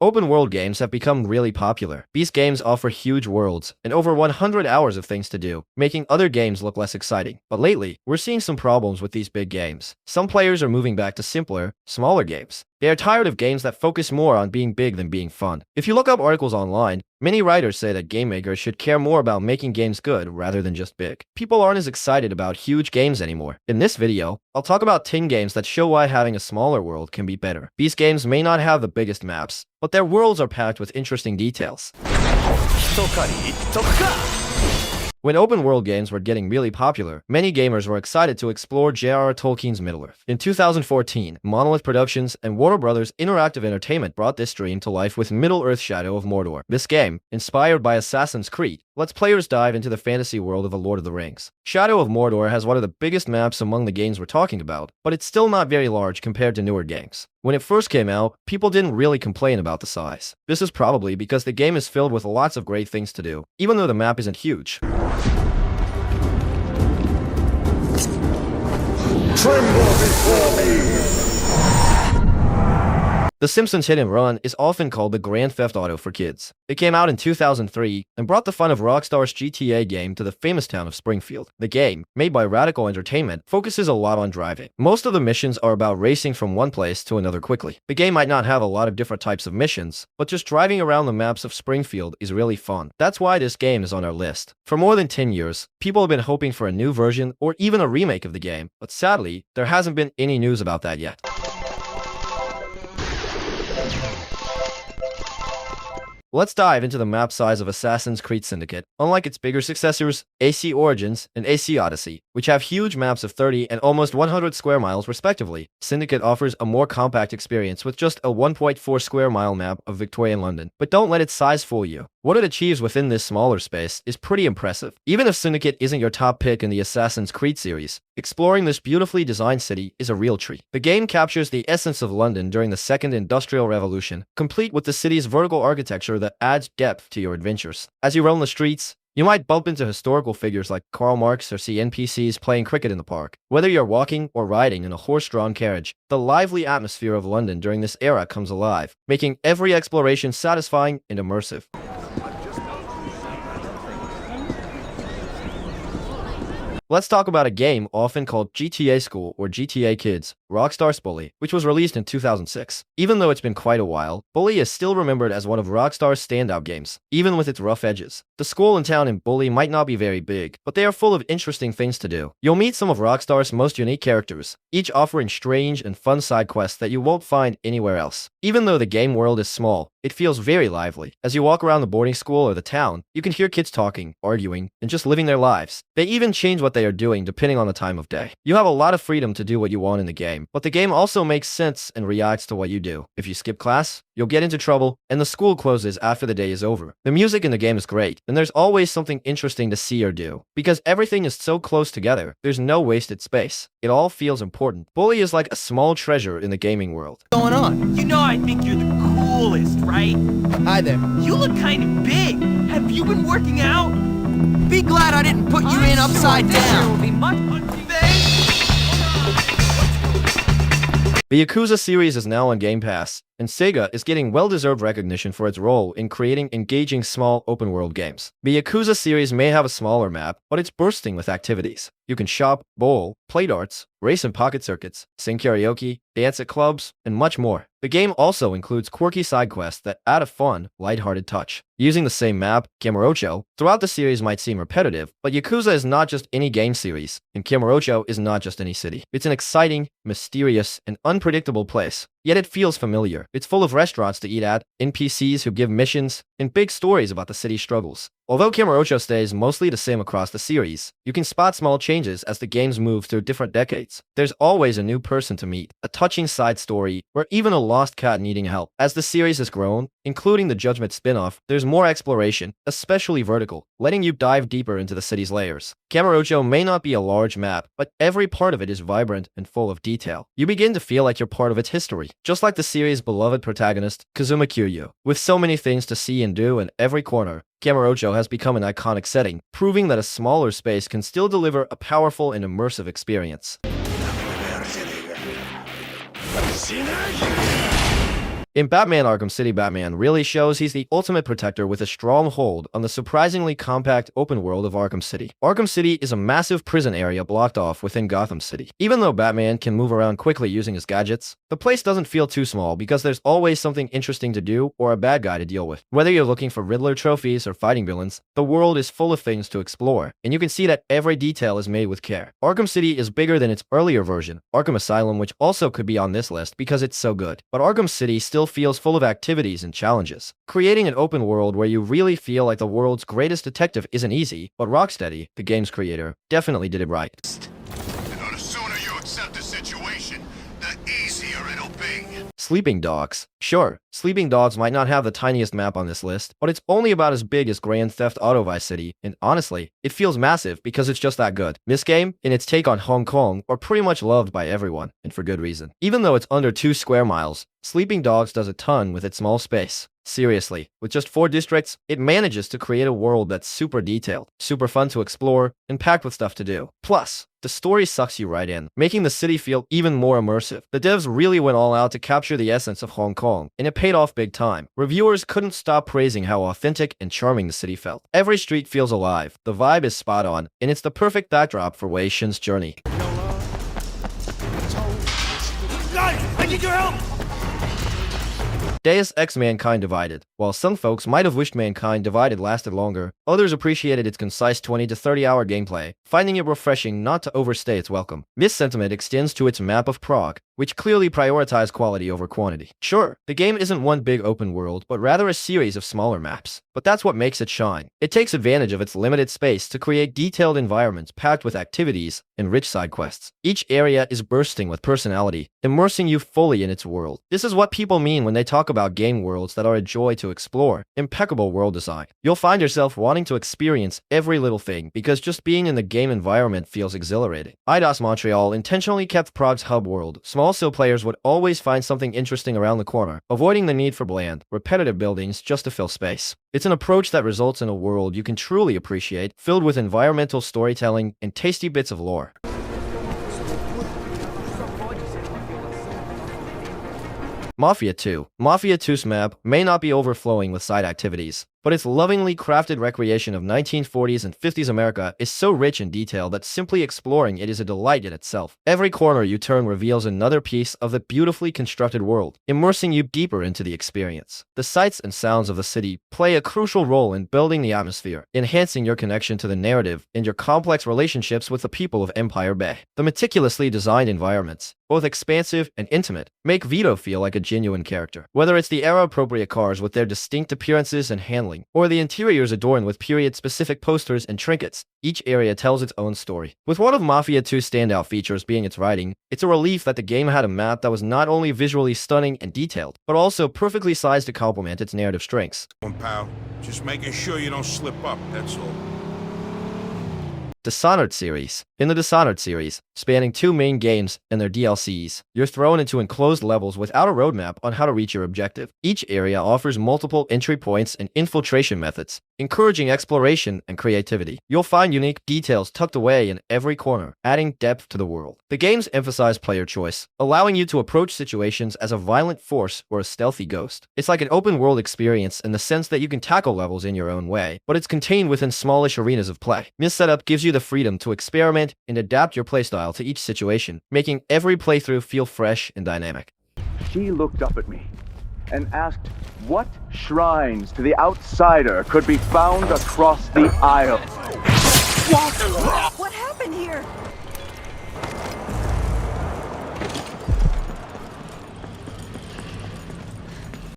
Open-world games have become really popular. These games offer huge worlds and over 100 hours of things to do, making other games look less exciting. But lately, we're seeing some problems with these big games. Some players are moving back to simpler, smaller games. They are tired of games that focus more on being big than being fun. If you look up articles online, many writers say that game makers should care more about making games good rather than just big. People aren't as excited about huge games anymore. In this video, I'll talk about 10 games that show why having a smaller world can be better. These games may not have the biggest maps, but their worlds are packed with interesting details. When open-world games were getting really popular, many gamers were excited to explore J.R.R. Tolkien's Middle-earth. In 2014, Monolith Productions and Warner Bros. Interactive Entertainment brought this dream to life with Middle-earth: Shadow of Mordor. This game, inspired by Assassin's Creed, lets players dive into the fantasy world of The Lord of the Rings. Shadow of Mordor has one of the biggest maps among the games we're talking about, but it's still not very large compared to newer games. When it first came out, people didn't really complain about the size. This is probably because the game is filled with lots of great things to do, even though the map isn't huge. Tremble before me! The Simpsons Hit and Run is often called the Grand Theft Auto for kids. It came out in 2003 and brought the fun of Rockstar's GTA game to the famous town of Springfield. The game, made by Radical Entertainment, focuses a lot on driving. Most of the missions are about racing from one place to another quickly. The game might not have a lot of different types of missions, but just driving around the maps of Springfield is really fun. That's why this game is on our list. For more than 10 years, people have been hoping for a new version or even a remake of the game, but sadly, there hasn't been any news about that yet. Let's dive into the map size of Assassin's Creed Syndicate. Unlike its bigger successors, AC Origins and AC Odyssey, which have huge maps of 30 and almost 100 square miles respectively, Syndicate offers a more compact experience with just a 1.4 square mile map of Victorian London. But don't let its size fool you. What it achieves within this smaller space is pretty impressive. Even if Syndicate isn't your top pick in the Assassin's Creed series, exploring this beautifully designed city is a real treat. The game captures the essence of London during the Second Industrial Revolution, complete with the city's vertical architecture that adds depth to your adventures. As you roam the streets, you might bump into historical figures like Karl Marx or see NPCs playing cricket in the park. Whether you're walking or riding in a horse-drawn carriage, the lively atmosphere of London during this era comes alive, making every exploration satisfying and immersive. Let's talk about a game often called GTA School or GTA Kids, Rockstar's Bully, which was released in 2006. Even though it's been quite a while, Bully is still remembered as one of Rockstar's standout games, even with its rough edges. The school and town in Bully might not be very big, but they are full of interesting things to do. You'll meet some of Rockstar's most unique characters, each offering strange and fun side quests that you won't find anywhere else. Even though the game world is small, it feels very lively. As you walk around the boarding school or the town, you can hear kids talking, arguing, and just living their lives. They even change what they are doing depending on the time of day. You have a lot of freedom to do what you want in the game, but the game also makes sense and reacts to what you do. If you skip class, you'll get into trouble, and the school closes after the day is over. The music in the game is great, and there's always something interesting to see or do. Because everything is so close together, there's no wasted space. It all feels important. Bully is like a small treasure in the gaming world. What's going on? You know I think you're the coolest, right? Hi there. You look kind of big. Have you been working out? Be glad I didn't put you in upside down. Will be much The Yakuza series is now on Game Pass, and Sega is getting well-deserved recognition for its role in creating engaging small open-world games. The Yakuza series may have a smaller map, but it's bursting with activities. You can shop, bowl, play darts, race in pocket circuits, sing karaoke, dance at clubs, and much more. The game also includes quirky side quests that add a fun, lighthearted touch. Using the same map, Kamurocho, throughout the series might seem repetitive, but Yakuza is not just any game series, and Kamurocho is not just any city. It's an exciting, mysterious, and unpredictable place. Yet it feels familiar. It's full of restaurants to eat at, NPCs who give missions, and big stories about the city's struggles. Although Kamurocho stays mostly the same across the series, you can spot small changes as the games move through different decades. There's always a new person to meet, a touching side story, or even a lost cat needing help. As the series has grown, including the Judgment spin-off, there's more exploration, especially vertical, letting you dive deeper into the city's layers. Kamurocho may not be a large map, but every part of it is vibrant and full of detail. You begin to feel like you're part of its history, just like the series' beloved protagonist, Kazuma Kiryu. With so many things to see and do in every corner, Kamurocho has become an iconic setting, proving that a smaller space can still deliver a powerful and immersive experience. In Batman Arkham City, Batman really shows he's the ultimate protector with a strong hold on the surprisingly compact open world of Arkham City. Arkham City is a massive prison area blocked off within Gotham City. Even though Batman can move around quickly using his gadgets, the place doesn't feel too small because there's always something interesting to do or a bad guy to deal with. Whether you're looking for Riddler trophies or fighting villains, the world is full of things to explore, and you can see that every detail is made with care. Arkham City is bigger than its earlier version, Arkham Asylum, which also could be on this list because it's so good. But Arkham City still feels full of activities and challenges. Creating an open world where you really feel like the world's greatest detective isn't easy, but Rocksteady, the game's creator, definitely did it right. The sooner you accept the situation, the easier it'll be. Sleeping Dogs. Sure, Sleeping Dogs might not have the tiniest map on this list, but it's only about as big as Grand Theft Auto Vice City, and honestly, it feels massive because it's just that good. This game, in its take on Hong Kong, are pretty much loved by everyone, and for good reason. Even though it's under 2 square miles, Sleeping Dogs does a ton with its small space. Seriously, with just 4 districts, it manages to create a world that's super detailed, super fun to explore, and packed with stuff to do. Plus, the story sucks you right in, making the city feel even more immersive. The devs really went all out to capture the essence of Hong Kong, and it paid off big time. Reviewers couldn't stop praising how authentic and charming the city felt. Every street feels alive, the vibe is spot on, and it's the perfect backdrop for Wei Shin's journey. Guys, I need your help! Deus Ex Mankind Divided. While some folks might have wished Mankind Divided lasted longer, others appreciated its concise 20 to 30 hour gameplay, finding it refreshing not to overstay its welcome. This sentiment extends to its map of Prague, which clearly prioritized quality over quantity. Sure, the game isn't one big open world, but rather a series of smaller maps. But that's what makes it shine. It takes advantage of its limited space to create detailed environments packed with activities and rich side quests. Each area is bursting with personality, immersing you fully in its world. This is what people mean when they talk about game worlds that are a joy to explore. Impeccable world design. You'll find yourself wanting to experience every little thing because just being in the game environment feels exhilarating. Eidos Montreal intentionally kept Prague's hub world small so players would always find something interesting around the corner, avoiding the need for bland, repetitive buildings just to fill space. It's an approach that results in a world you can truly appreciate, filled with environmental storytelling and tasty bits of lore. Mafia 2. Mafia 2's map may not be overflowing with side activities, but its lovingly crafted recreation of 1940s and 50s America is so rich in detail that simply exploring it is a delight in itself. Every corner you turn reveals another piece of the beautifully constructed world, immersing you deeper into the experience. The sights and sounds of the city play a crucial role in building the atmosphere, enhancing your connection to the narrative and your complex relationships with the people of Empire Bay. The meticulously designed environments, both expansive and intimate, make Vito feel like a genuine character. Whether it's the era-appropriate cars with their distinct appearances and handling, or the interiors adorned with period-specific posters and trinkets, each area tells its own story. With one of Mafia 2's standout features being its writing, it's a relief that the game had a map that was not only visually stunning and detailed, but also perfectly sized to complement its narrative strengths. Pal, just making sure you don't slip up, that's all. Dishonored series. In the Dishonored series, spanning 2 main games and their DLCs, you're thrown into enclosed levels without a roadmap on how to reach your objective. Each area offers multiple entry points and infiltration methods, encouraging exploration and creativity. You'll find unique details tucked away in every corner, adding depth to the world. The games emphasize player choice, allowing you to approach situations as a violent force or a stealthy ghost. It's like an open world experience in the sense that you can tackle levels in your own way, but it's contained within smallish arenas of play. This setup gives you the freedom to experiment and adapt your playstyle to each situation, making every playthrough feel fresh and dynamic. She looked up at me and asked what shrines to the outsider could be found across the aisle. What happened here?